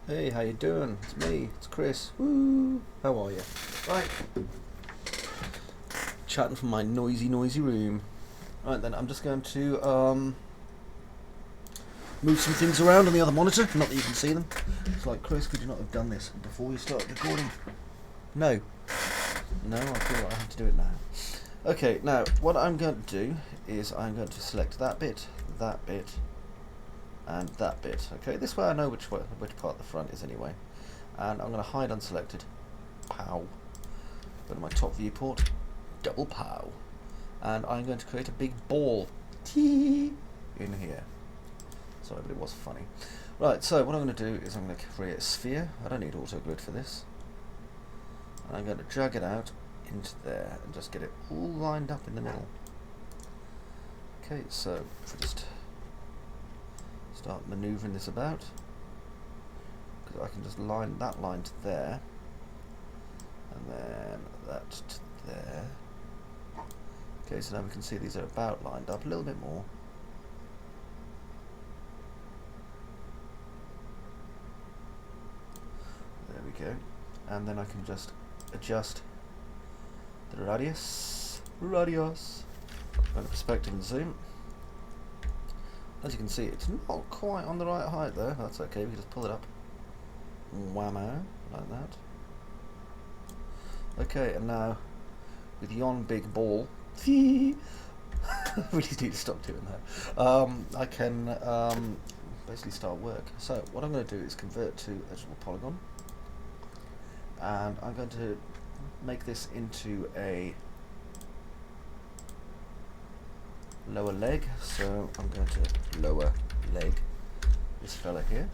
Hey, how you doing? It's me, it's Chris. Woo! How are you? Right. Chatting from my noisy room. Right then, I'm just going to move some things around on the other monitor. Not that you can see them. It's like, Chris, could you not have done this before you started recording? No. No, I feel like I have to do it now. Okay, now, what I'm going to do is I'm going to select that bit, and that bit. Okay, this way I know which part of the front is anyway. And I'm going to hide unselected. Pow. Go to my top viewport. Double pow. And I'm going to create a big ball. Tee in here. Sorry, but it was funny. Right, so what I'm going to do is I'm going to create a sphere. I don't need auto grid for this. And I'm going to drag it out into there and just get it all lined up in the middle. Okay, so if I just start manoeuvring this about, because I can just line that line to there, and then that to there. Okay, so now we can see these are about lined up a little bit more. There we go. And then I can just adjust the radius, go to perspective and zoom. As you can see, it's not quite on the right height there. That's okay, we can just pull it up. Whammo, like that. Okay, and now with yon big ball, we really need to stop doing that. I can basically start work. So what I'm going to do is convert to editable polygon, and I'm going to make this into a lower leg. So I'm going to lower leg this fella here.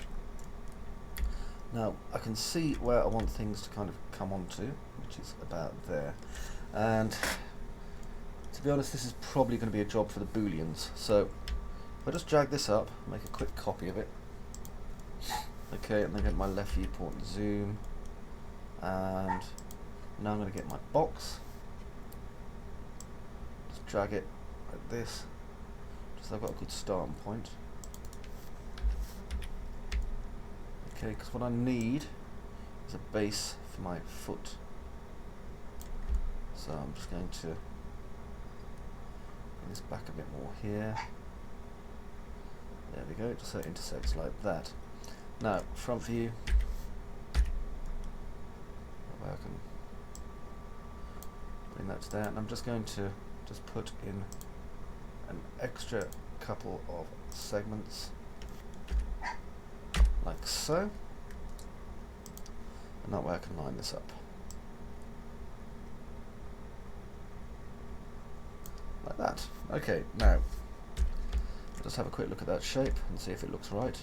Now I can see where I want things to kind of come onto, which is about there. And to be honest, this is probably going to be a job for the booleans. So if I just drag this up, make a quick copy of it. Okay, and then get my left viewport and zoom. And now I'm going to get my box. Just drag it like this, just so I've got a good starting point. Okay, because what I need is a base for my foot. So I'm just going to bring this back a bit more here. There we go, just so it intersects like that. Now, front view. That way I can bring that to there, and I'm just going to just put in an extra couple of segments like so, and that way I can line this up like that. Okay, now just have a quick look at that shape and see if it looks right,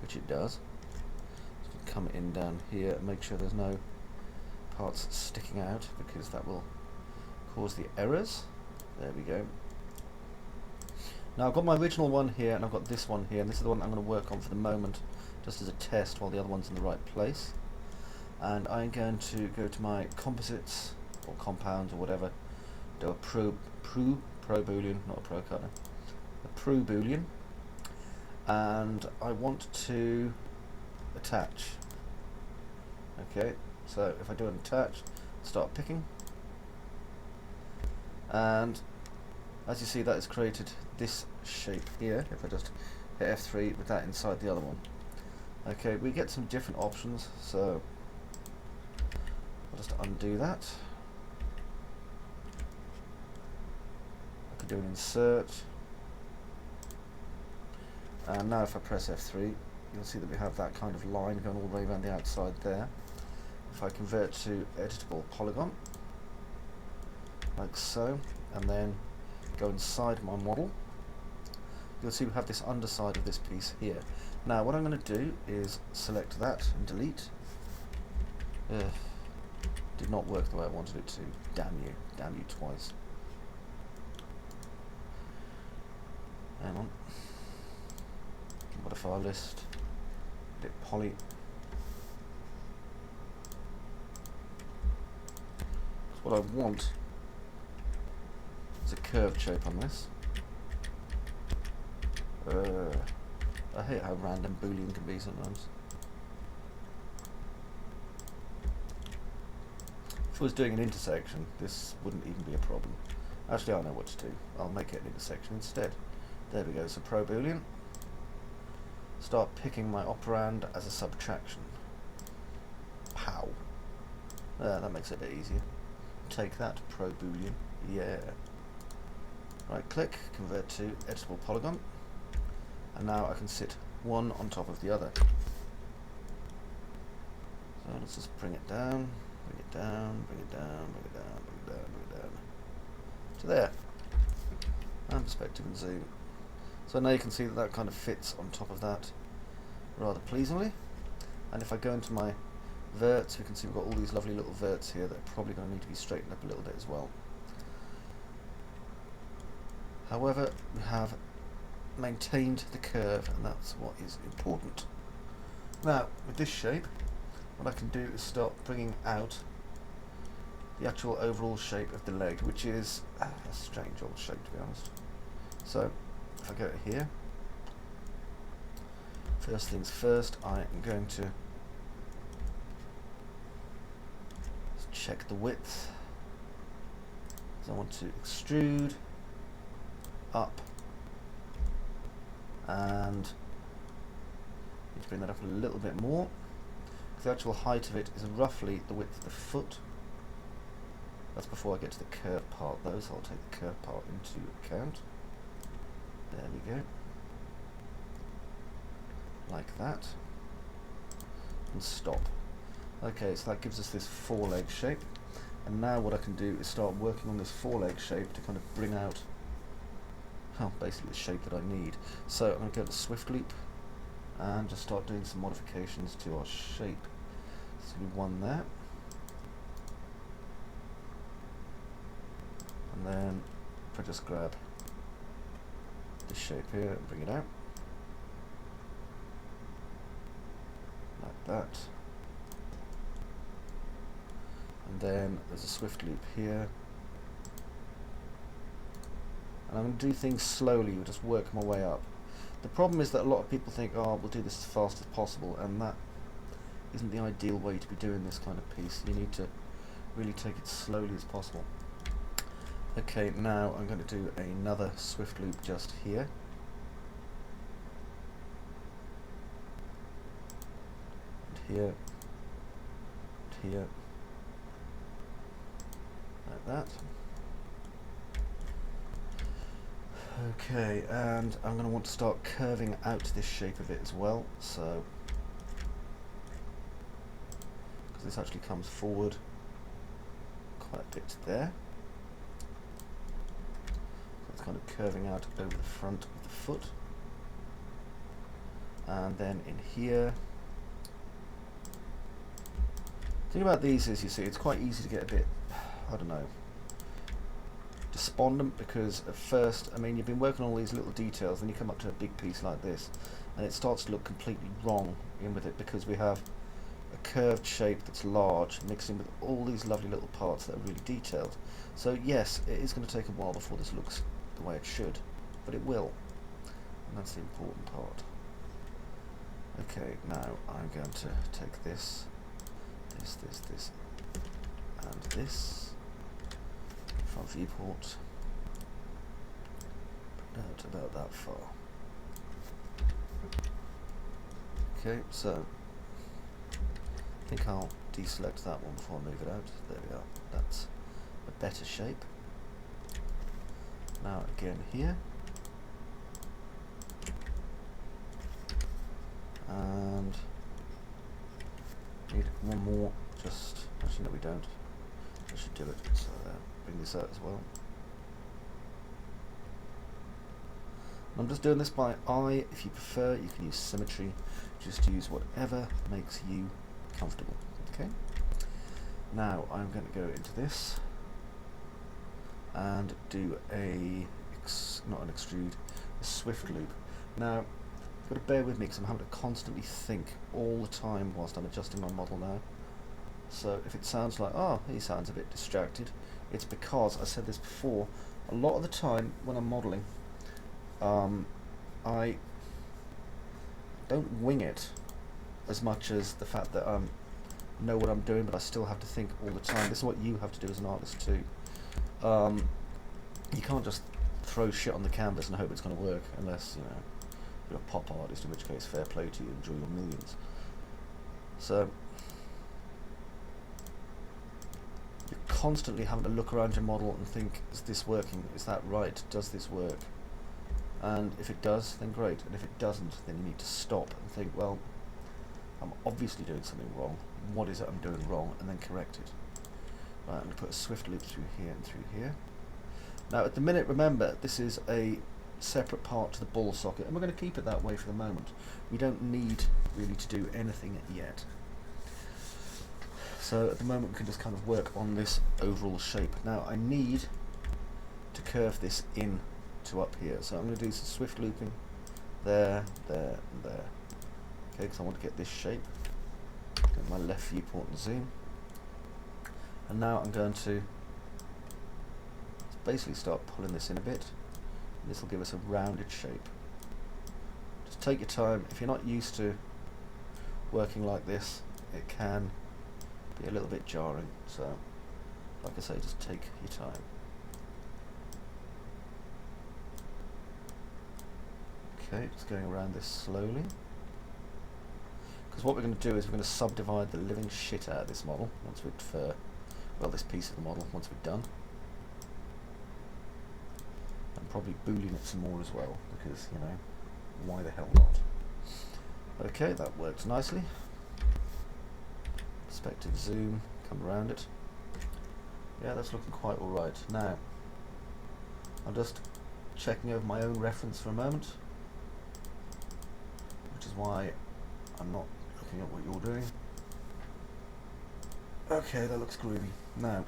which it does. Just come in down here and make sure there's no parts sticking out, because that will cause the errors. There we go. Now I've got my original one here, and I've got this one here, and this is the one I'm going to work on for the moment, just as a test, while the other one's in the right place. And I'm going to go to my composites, or compounds, or whatever, do a pro boolean, not a pro cutter, a pro boolean, and I want to attach. Okay, so if I do an attach, start picking, and as you see, that has created this shape here. If I just hit F3 with that inside the other one. Okay, we get some different options, so I'll just undo that. I could do an insert, and now if I press F3, you'll see that we have that kind of line going all the way around the outside there. If I convert to editable polygon, like so, and then go inside my model, you'll see we have this underside of this piece here. Now what I'm going to do is select that and delete. Did not work the way I wanted it to. Damn you twice. Hang on. Modify list, hit poly. So what I want is a curved shape on this. I hate how random boolean can be sometimes. If I was doing an intersection, this wouldn't even be a problem. Actually, I know what to do. I'll make it an intersection instead. There we go, so pro boolean. Start picking my operand as a subtraction. Pow. That makes it a bit easier. Take that, pro boolean. Yeah. Right click, convert to editable polygon. And now I can sit one on top of the other. So let's just bring it down, bring it down, bring it down, bring it down, bring it down, bring it down. To there. And perspective and zoom. So now you can see that that kind of fits on top of that rather pleasingly. And if I go into my verts, we can see we've got all these lovely little verts here that are probably going to need to be straightened up a little bit as well. However, we have maintained the curve, and that's what is important. Now, with this shape, what I can do is start bringing out the actual overall shape of the leg, which is a strange old shape, to be honest. So, if I go here, first things first, I am going to check the width. So I want to extrude up, and need to bring that up a little bit more, because the actual height of it is roughly the width of the foot. That's before I get to the curve part though, so I'll take the curve part into account. There we go. Like that. And stop. Okay, so that gives us this four-leg shape. And now what I can do is start working on this four-leg shape to kind of bring out, well, basically the shape that I need. So I'm going to go to Swift Loop and just start doing some modifications to our shape. So one there. And then if I just grab this shape here and bring it out. Like that. And then there's a Swift Loop here. And I'm going to do things slowly, we'll just work my way up. The problem is that a lot of people think, oh, we'll do this as fast as possible, and that isn't the ideal way to be doing this kind of piece. You need to really take it slowly as possible. Okay, now I'm going to do another Swift Loop just here. And here. And here. Like that. Okay, and I'm going to want to start curving out this shape of it as well, so because this actually comes forward quite a bit there. So it's kind of curving out over the front of the foot. And then in here, the thing about these is, you see, it's quite easy to get a bit, I don't know, despondent, because at first, I mean, you've been working on all these little details, then you come up to a big piece like this, and it starts to look completely wrong in with it, because we have a curved shape that's large, mixed in with all these lovely little parts that are really detailed. So yes, it is going to take a while before this looks the way it should, but it will, and that's the important part. Okay, now I'm going to take this, this, and this from viewport out about that far. Okay, so I think I'll deselect that one before I move it out. There we are. That's a better shape. Now again here, and need one more. Just actually no, we don't. I should do it. So bring this out as well. I'm just doing this by eye. If you prefer, you can use symmetry. Just use whatever makes you comfortable. Okay. Now I'm going to go into this and do a not an extrude, a Swift Loop. Now you've got to bear with me because I'm having to constantly think all the time whilst I'm adjusting my model now. So if it sounds like, oh, he sounds a bit distracted, it's because, I said this before, a lot of the time when I'm modelling, I don't wing it as much as the fact that I'm know what I'm doing, but I still have to think all the time. This is what you have to do as an artist too. You can't just throw shit on the canvas and hope it's going to work, unless, you know, you're a pop artist, in which case fair play to you, enjoy your millions. So you're constantly having to look around your model and think, is this working? Is that right? Does this work? And if it does, then great. And if it doesn't, then you need to stop and think, well, I'm obviously doing something wrong. What is it I'm doing wrong? And then correct it. Right, I'm going to put a swift loop through here and through here. Now at the minute, remember, this is a separate part to the ball socket, and we're going to keep it that way for the moment. We don't need really to do anything yet. So at the moment we can just kind of work on this overall shape. Now I need to curve this in to up here, so I'm going to do some swift looping there, there, and there. Okay, because I want to get this shape. Get my left viewport and zoom. And now I'm going to basically start pulling this in a bit. This will give us a rounded shape. Just take your time. If you're not used to working like this, it can be a little bit jarring. So, like I say, just take your time. Okay, just going around this slowly. Because what we're going to do is we're going to subdivide the living shit out of this model once we've, well, this piece of the model once we're done. And probably boolean it some more as well, because, you know, why the hell not? Okay, that works nicely. Perspective zoom, come around it. Yeah, that's looking quite alright. Now, I'm just checking over my own reference for a moment, which is why I'm not looking at what you're doing. Okay, that looks groovy. Now,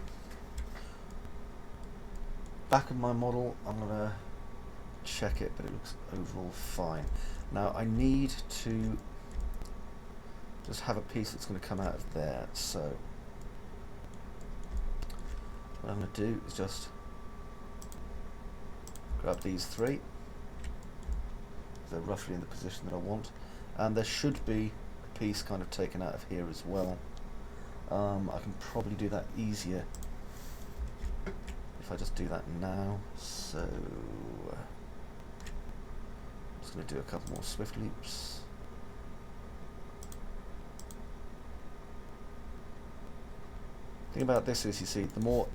back of my model, I'm going to check it, but it looks overall fine. Now I need to just have a piece that's going to come out of there, so what I'm going to do is just grab these three. They're roughly in the position that I want, and there should be a piece kind of taken out of here as well. I can probably do that easier if I just do that now, so I'm just going to do a couple more swift loops. The thing about this is, you see, the more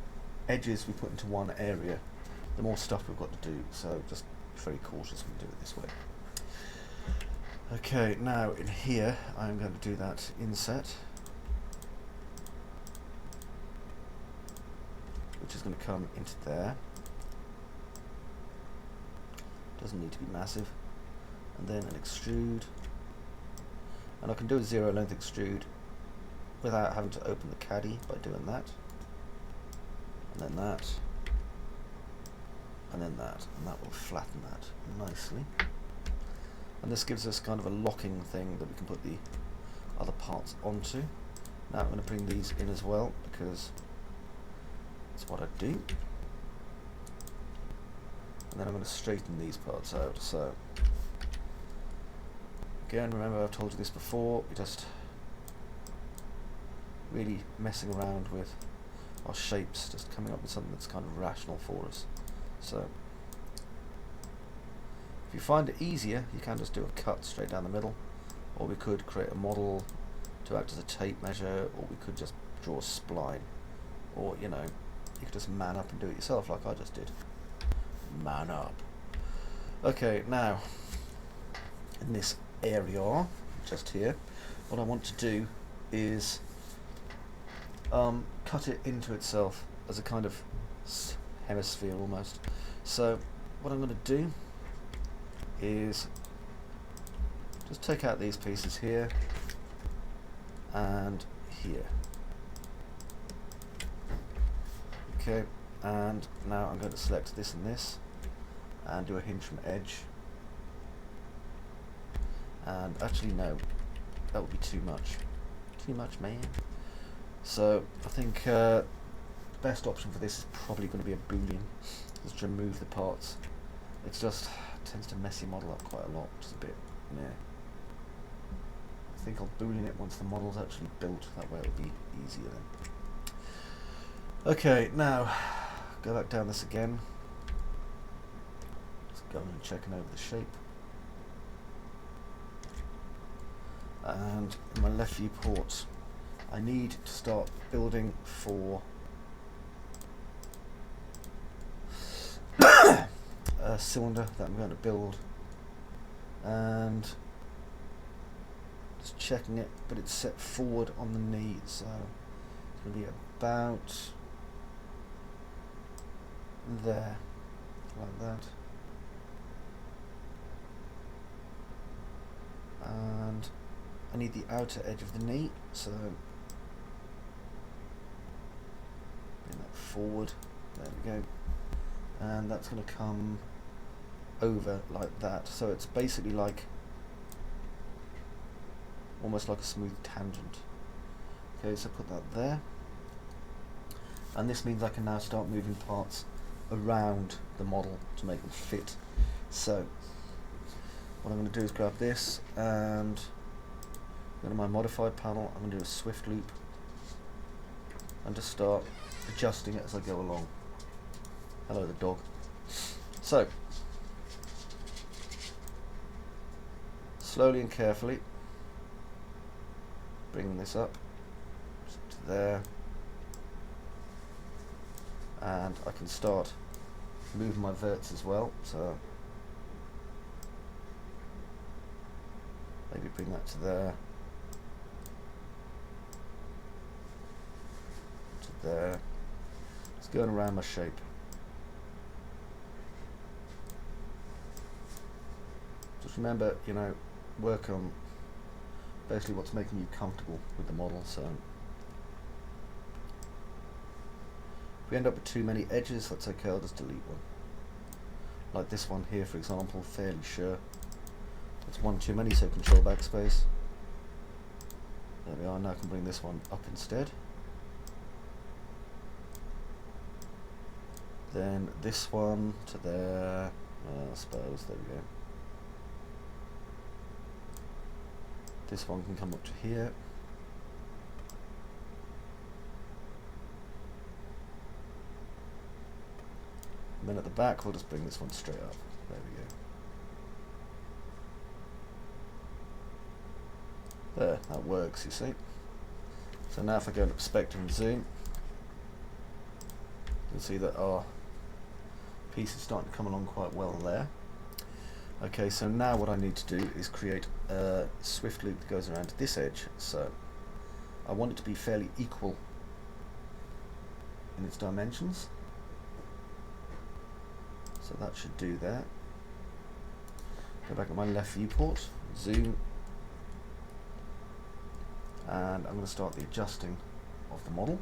edges we put into one area, the more stuff we've got to do, so just be very cautious when we do it this way. Okay, now in here I'm going to do that inset, which is going to come into there. Doesn't need to be massive. And then an extrude. And I can do a zero length extrude without having to open the caddy by doing that. And then that. And then that. And that will flatten that nicely. And this gives us kind of a locking thing that we can put the other parts onto. Now I'm going to bring these in as well, because that's what I do. And then I'm going to straighten these parts out. So again, remember I've told you this before, we're just really messing around with our shapes, just coming up with something that's kind of rational for us. So if you find it easier, you can just do a cut straight down the middle, or we could create a model to act as a tape measure, or we could just draw a spline, or, you know, you could just man up and do it yourself like I just did. Man up. Okay, now in this area just here, what I want to do is cut it into itself as a kind of hemisphere almost. So what I'm going to do is just take out these pieces here and here. Okay, and now I'm going to select this and this and do a hinge from edge. And actually no, that would be too much. Too much, man. So I think the best option for this is probably going to be a boolean. Just remove the parts. It's just tends to mess your model up quite a lot, which is a bit, yeah. think I'll boolean it once the model's actually built, that way it'll be easier then. Okay, now go back down this again. Just going and checking over the shape. And in my left viewport, I need to start building for a cylinder that I'm going to build, and just checking it, but it's set forward on the knee, so it's going to be about there, like that. And I need the outer edge of the knee, so bring that forward, there we go, and that's going to come over like that, so it's basically like almost like a smooth tangent. Okay, so put that there, and this means I can now start moving parts around the model to make them fit. So what I'm going to do is grab this and go to my modified panel. I'm going to do a swift loop and just start adjusting it as I go along. Hello the dog. So slowly and carefully bringing this up to there, and I can start moving my verts as well, so maybe bring that to there, to there. Just going around my shape. Just remember, you know, work on basically what's making you comfortable with the model. So if we end up with too many edges, that's okay, I'll just delete one. Like this one here, for example, fairly sure it's one too many, so control backspace. There we are. Now I can bring this one up instead. Then this one to there, I suppose, there we go. This one can come up to here. And then at the back we'll just bring this one straight up. There we go. There, that works, you see. So now if I go into perspective and zoom, you'll see that our piece is starting to come along quite well there. Okay, so now what I need to do is create a swift loop that goes around this edge. So I want it to be fairly equal in its dimensions. So that should do that. Go back to my left viewport, zoom, and I'm going to start the adjusting of the model.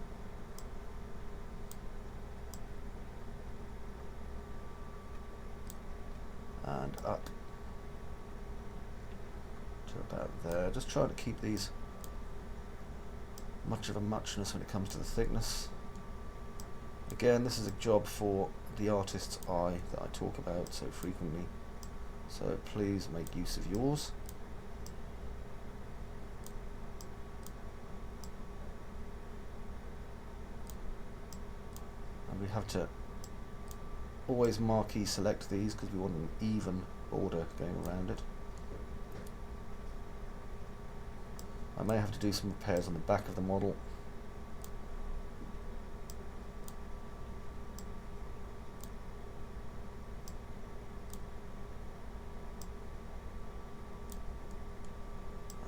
And up to about there. Just trying to keep these much of a muchness when it comes to the thickness. Again, this is a job for the artist's eye that I talk about so frequently, so please make use of yours. And we have to always marquee select these because we want an even border going around it. I may have to do some repairs on the back of the model.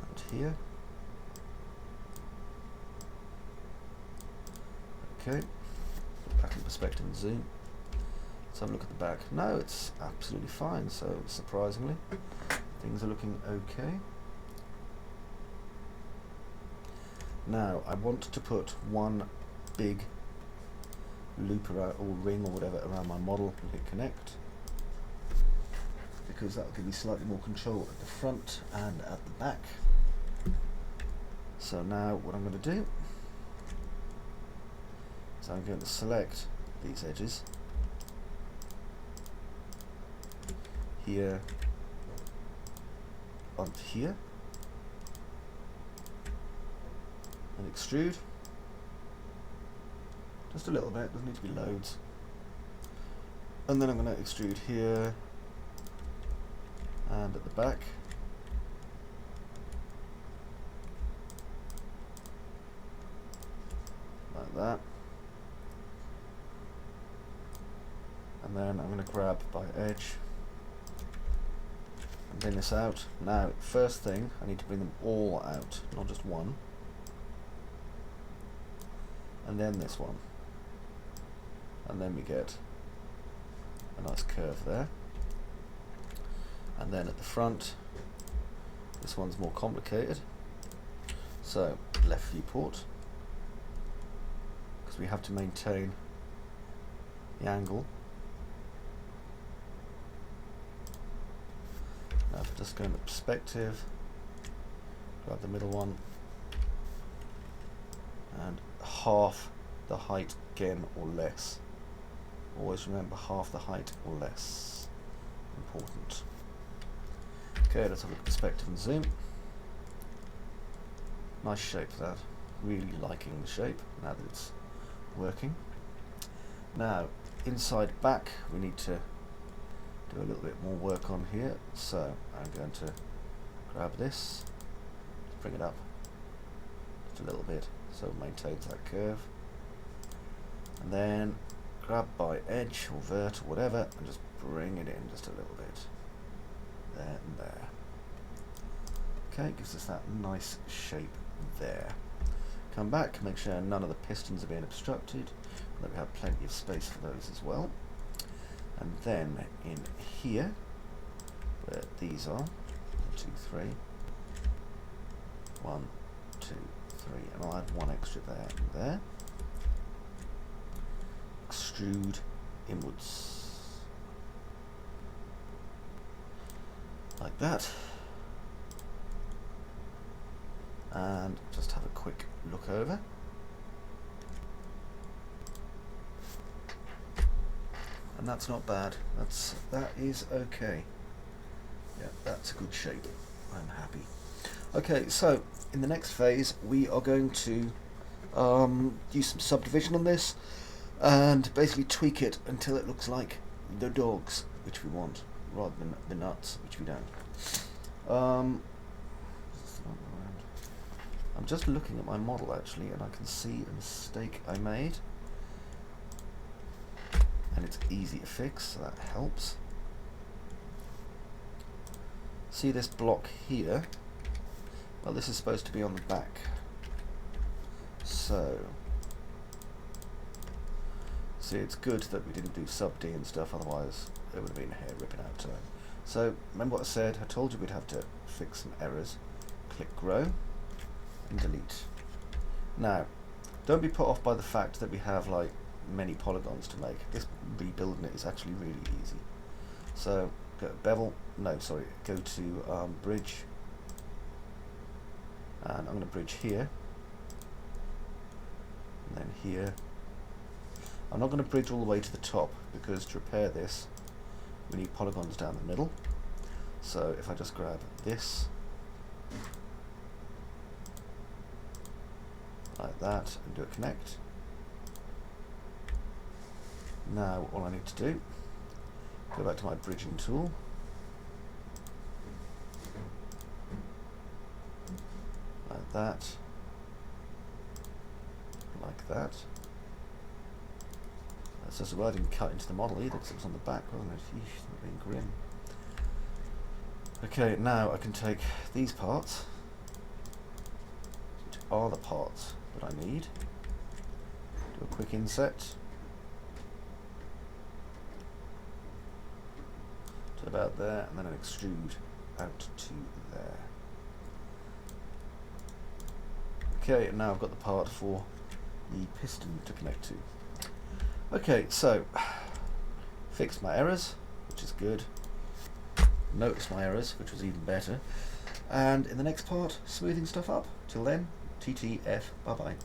And here. Okay. Back in perspective and zoom. Let's have a look at the back. No, it's absolutely fine, so surprisingly things are looking okay. Now I want to put one big loop around, or ring or whatever, around my model and hit connect, because that will give me slightly more control at the front and at the back. So now what I'm going to do is I'm going to select these edges here onto here, extrude. Just a little bit, doesn't need to be loads. And then I'm going to extrude here and at the back. Like that. And then I'm going to grab by edge and bring this out. Now, first thing, I need to bring them all out, not just one. And then this one. And then we get a nice curve there. And then at the front, this one's more complicated. So, left viewport, because we have to maintain the angle. Now, if I just go into perspective, grab the middle one, and half the height again or less. Always remember half the height or less. Important. Okay, let's have a look at perspective and zoom. Nice shape that. Really liking the shape now that it's working. Now, inside back, we need to do a little bit more work on here. So I'm going to grab this, bring it up just a little bit so it maintains that curve. And then grab by edge or vert or whatever and just bring it in just a little bit. There and there. Okay, gives us that nice shape there. Come back, make sure none of the pistons are being obstructed, and that we have plenty of space for those as well. And then in here, where these are, 1, 2, 3, 1, 2, 3, and I'll add one extra there and there. Extrude inwards, like that, and just have a quick look over. And that's not bad. That is okay. Yeah, that's a good shape. I'm happy. Okay, so in the next phase we are going to do some subdivision on this and basically tweak it until it looks like the dogs, which we want, rather than the nuts, which we don't. I'm just looking at my model actually, and I can see a mistake I made. And it's easy to fix, so that helps. See this block here? Well, this is supposed to be on the back. So, see, it's good that we didn't do sub D and stuff, otherwise it would have been hair ripping out time. So, remember what I said? I told you we'd have to fix some errors. Click grow and delete. Now, don't be put off by the fact that we have like many polygons to make. This rebuilding it is actually really easy. So go to bevel, no sorry, go to bridge, and I'm going to bridge here, and then here. I'm not going to bridge all the way to the top because to repair this we need polygons down the middle. So if I just grab this like that and do a connect. Now all I need to do, go back to my bridging tool, like that, like that. That's just well, I didn't cut into the model either because it was on the back, wasn't it? Yeesh, it's being grim. Okay, now I can take these parts, which are the parts that I need, do a quick inset. To about there, and then an extrude out to there. Okay, and now I've got the part for the piston to connect to. Okay, so fixed my errors, which is good. Noticed my errors, which was even better. And in the next part, smoothing stuff up. Till then, TTF, bye bye.